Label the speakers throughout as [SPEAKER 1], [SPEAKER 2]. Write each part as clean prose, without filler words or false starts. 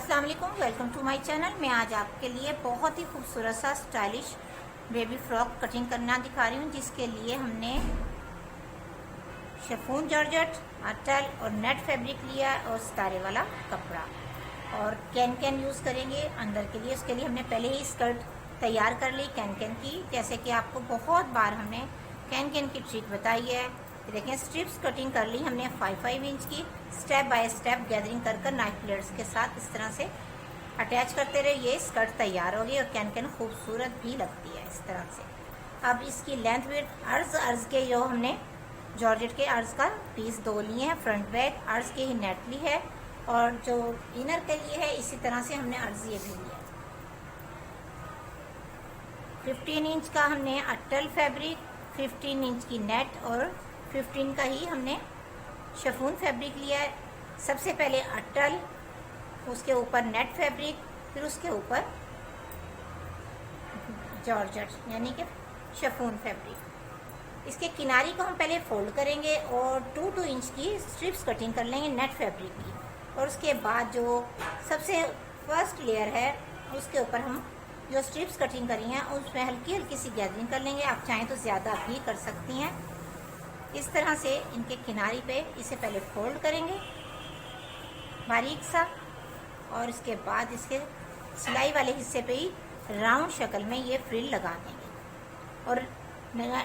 [SPEAKER 1] अस्सलाम वालेकुम, welcome to my channel. मैं आज आपके लिए बहुत ही खूबसूरत सा स्टाइलिश बेबी फ्रॉक कटिंग करना दिखा रही हूँ, जिसके लिए हमने शिफॉन जॉर्जेट, अटल और नेट फैब्रिक लिया और सितारे वाला कपड़ा और कैन यूज़ करेंगे अंदर के लिए। उसके लिए हमने पहले ही स्कर्ट तैयार कर ली कैन की, जैसे कि आपको बहुत बार हमने कैन की ट्रिक बताई है। देखें, स्ट्रिप्स कटिंग कर ली हमने 5 इंच की। स्टेप बाय स्टेप गैदरिंग कर नाइफ ब्लेड्स के साथ इस तरह से अटैच करते रहे। ये स्कर्ट तैयार हो गई और कैन खूबसूरत भी लगती है इस तरह से। अब इसकी लेंथ विड्थ अर्ज के जो हमने जॉर्जेट के अर्ज का पीस 2 लिए हैं, फ्रंट बैक अर्ज के ही नेट ली है और जो इनर के लिए है इसी तरह से हमने अर्ज ये भी लिया। 15 इंच का हमने अटल फैब्रिक, 15 इंच की नेट और 15 का ही हमने शिफॉन फैब्रिक लिया है। सबसे पहले अटल, उसके ऊपर नेट फैब्रिक, फिर उसके ऊपर जॉर्जेट यानी कि शिफॉन फैब्रिक। इसके किनारी को हम पहले फोल्ड करेंगे और 2 इंच की स्ट्रिप्स कटिंग कर लेंगे नेट फैब्रिक की। और उसके बाद जो सबसे फर्स्ट लेयर है उसके ऊपर हम जो स्ट्रिप्स कटिंग करी हैं उसमें हल्की हल्की सी गैदरिंग कर लेंगे। आप चाहें तो ज़्यादा भी कर सकती हैं। इस तरह से इनके किनारी पे इसे पहले फोल्ड करेंगे बारीक सा और इसके बाद इसके सिलाई वाले हिस्से पे ही राउंड शक्ल में ये फ्रिल लगा देंगे। और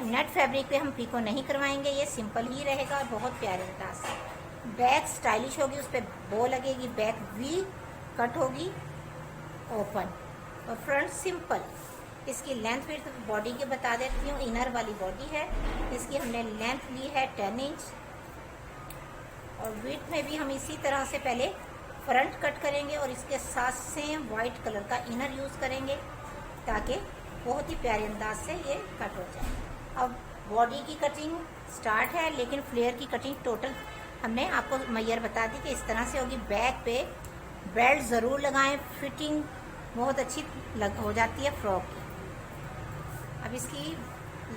[SPEAKER 1] नेट फैब्रिक पे हम पीको नहीं करवाएंगे, ये सिंपल ही रहेगा और बहुत प्यारे अंदाज से। बैक स्टाइलिश होगी, उस पर बो लगेगी, बैक वी कट होगी ओपन और फ्रंट सिंपल। इसकी लेंथ फिर बॉडी के बता देती हूँ। इनर वाली बॉडी है, इसकी हमने लेंथ ली है 10 इंच और विड्थ में भी हम इसी तरह से पहले फ्रंट कट करेंगे और इसके साथ सेम वाइट कलर का इनर यूज़ करेंगे ताकि बहुत ही प्यारे अंदाज से ये कट हो जाए। अब बॉडी की कटिंग स्टार्ट है, लेकिन फ्लेयर की कटिंग टोटल हमने आपको मैयर बता दी कि इस तरह से होगी। बैक पे बेल्ट ज़रूर लगाएं, फिटिंग बहुत अच्छी हो जाती है फ्रॉक की। अब इसकी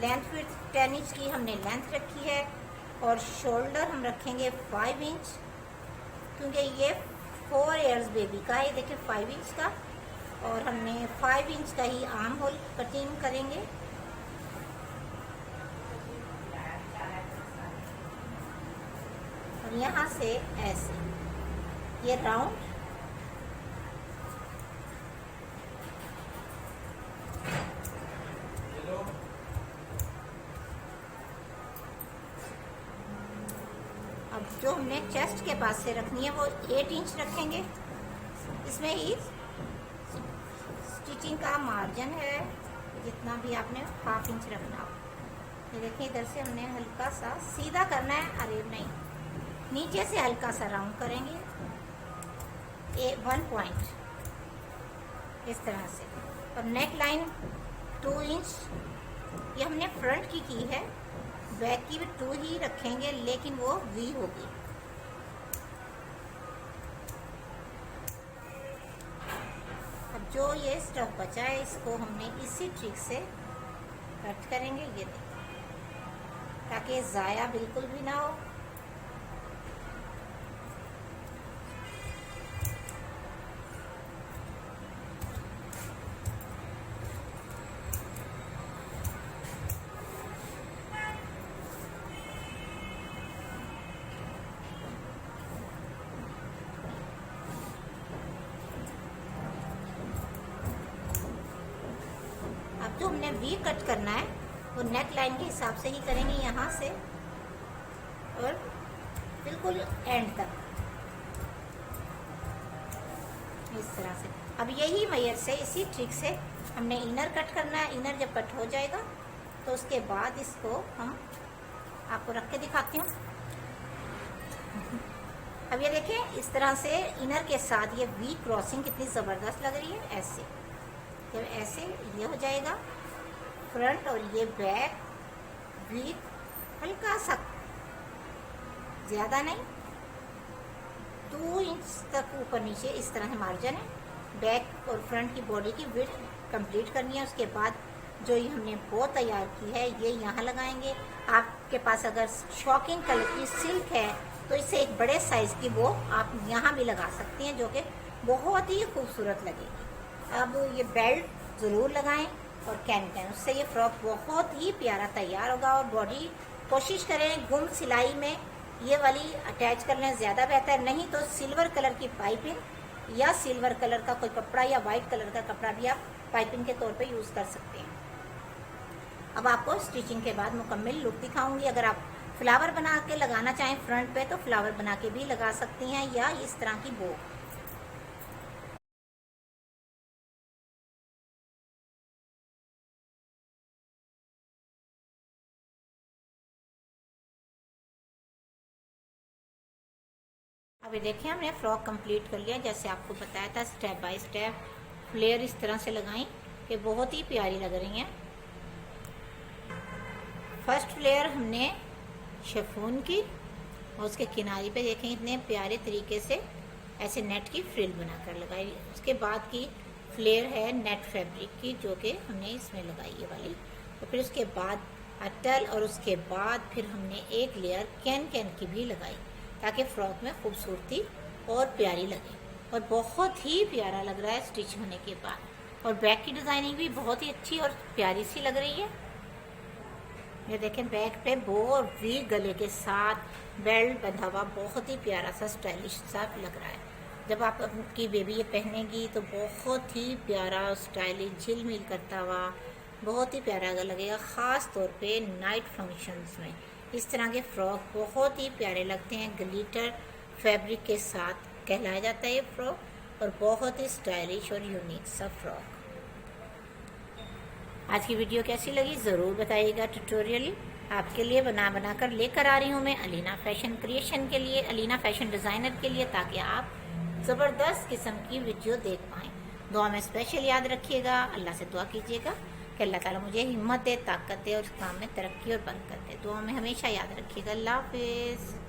[SPEAKER 1] लेंथ विड्थ 10 इंच की हमने लेंथ रखी है और शोल्डर हम रखेंगे 5 इंच, क्योंकि ये 4 ईयर्स बेबी का है। देखिए 5 इंच का, और हमने 5 इंच का ही आर्म होल कटिंग करेंगे। और यहाँ से ऐसे ये राउंड अब जो हमने चेस्ट के पास से रखनी है वो 8 इंच रखेंगे। इसमें ही स्टिचिंग का मार्जिन है जितना भी आपने 1/2 इंच रखना हो। ये देखिए, इधर से हमने हल्का सा सीधा करना है, अरे नहीं, नीचे से हल्का सा राउंड करेंगे 1 पॉइंट इस तरह से। और नेक लाइन 2 इंच ये हमने फ्रंट की है, बैक की भी 2 ही रखेंगे लेकिन वो वी होगी। अब जो ये स्टफ बचा है इसको हमने इसी ट्रिक से कट करेंगे, ये देखिए, ताकि ज़ाया बिल्कुल भी ना हो। अब जो हमने वी कट करना है वो नेक लाइन के हिसाब से ही करेंगे, यहाँ से और बिल्कुल एंड तक इस तरह से। अब यही मेजर से, इसी ट्रिक से हमने इनर कट करना है। इनर जब कट हो जाएगा तो उसके बाद इसको हम आपको रख के दिखाती हूँ। अब ये देखें, इस तरह से इनर के साथ ये वी क्रॉसिंग कितनी ज़बरदस्त लग रही है। ऐसे जब ऐसे ये हो जाएगा फ्रंट और ये बैक वी, हल्का सा, ज़्यादा नहीं, 2 इंच तक ऊपर नीचे इस तरह से मार्जिन है। बैक और फ्रंट की बॉडी की विड्थ कंप्लीट करनी है। उसके बाद जो ये हमने बो तैयार की है ये यहाँ लगाएंगे। आपके पास अगर शॉकिंग कलर की सिल्क है तो इससे एक बड़े साइज़ की बो आप यहाँ भी लगा सकती हैं, जो कि बहुत ही खूबसूरत लगेगी। अब ये बेल्ट ज़रूर लगाएं और कैन उससे ये फ्रॉक बहुत ही प्यारा तैयार होगा। और बॉडी कोशिश करें गुम सिलाई में ये वाली अटैच कर लें, ज़्यादा बेहतर, नहीं तो सिल्वर कलर की पाइपिंग या सिल्वर कलर का कोई कपड़ा या वाइट कलर का कपड़ा भी आप पाइपिंग के तौर पे यूज़ कर सकते हैं। अब आपको स्टिचिंग के बाद मुकम्मल लुक दिखाऊंगी। अगर आप फ्लावर बना के लगाना चाहें फ्रंट पे तो फ्लावर बना के भी लगा सकती हैं, या इस तरह की बो। अभी देखिए हमने फ्रॉक कंप्लीट कर लिया। जैसे आपको बताया था स्टेप बाय स्टेप फ्लेयर इस तरह से लगाई कि बहुत ही प्यारी लग रही हैं। फर्स्ट फ्लेयर हमने शिफॉन की और उसके किनारे पे देखें इतने प्यारे तरीके से ऐसे नेट की फ्रिल बनाकर लगाई। उसके बाद की फ्लेयर है नेट फैब्रिक की, जो कि हमने इसमें लगाई ये वाली। तो फिर उसके बाद अटल और उसके बाद फिर हमने एक लेयर कैन की भी लगाई ताकि फ्रॉक में खूबसूरती और प्यारी लगे। और बहुत ही प्यारा लग रहा है स्टिच होने के बाद। और बैक की डिज़ाइनिंग भी बहुत ही अच्छी और प्यारी सी लग रही है। ये देखें बैक पे बो और वी गले के साथ बेल्ट बंधा हुआ बहुत ही प्यारा सा स्टाइलिश सा लग रहा है। जब आप आपकी बेबी ये पहनेगी तो बहुत ही प्यारा स्टाइलिश झिलमिल करता हुआ बहुत ही प्यारा लगेगा। ख़ास तौर पे नाइट फंक्शंस में इस तरह के फ्रॉक बहुत ही प्यारे लगते हैं। ग्लिटर फैब्रिक के साथ कहलाया जाता है ये फ्रॉक और बहुत ही स्टाइलिश और यूनिक सा फ्रॉक। आज की वीडियो कैसी लगी ज़रूर बताइएगा। ट्यूटोरियल आपके लिए बना कर लेकर आ रही हूँ मैं अलीना फैशन क्रिएशन के लिए, अलीना फैशन डिज़ाइनर के लिए, ताकि आप ज़बरदस्त किस्म की वीडियो देख पाएँ। दुआ में स्पेशल याद रखिएगा। अल्लाह से दुआ कीजिएगा कि अल्लाह ताला मुझे हिम्मत दे, ताकत दे और इस काम में तरक्की और बरकत दे। दुआ में हमेशा याद रखिएगा। अल्लाह हाफिज़।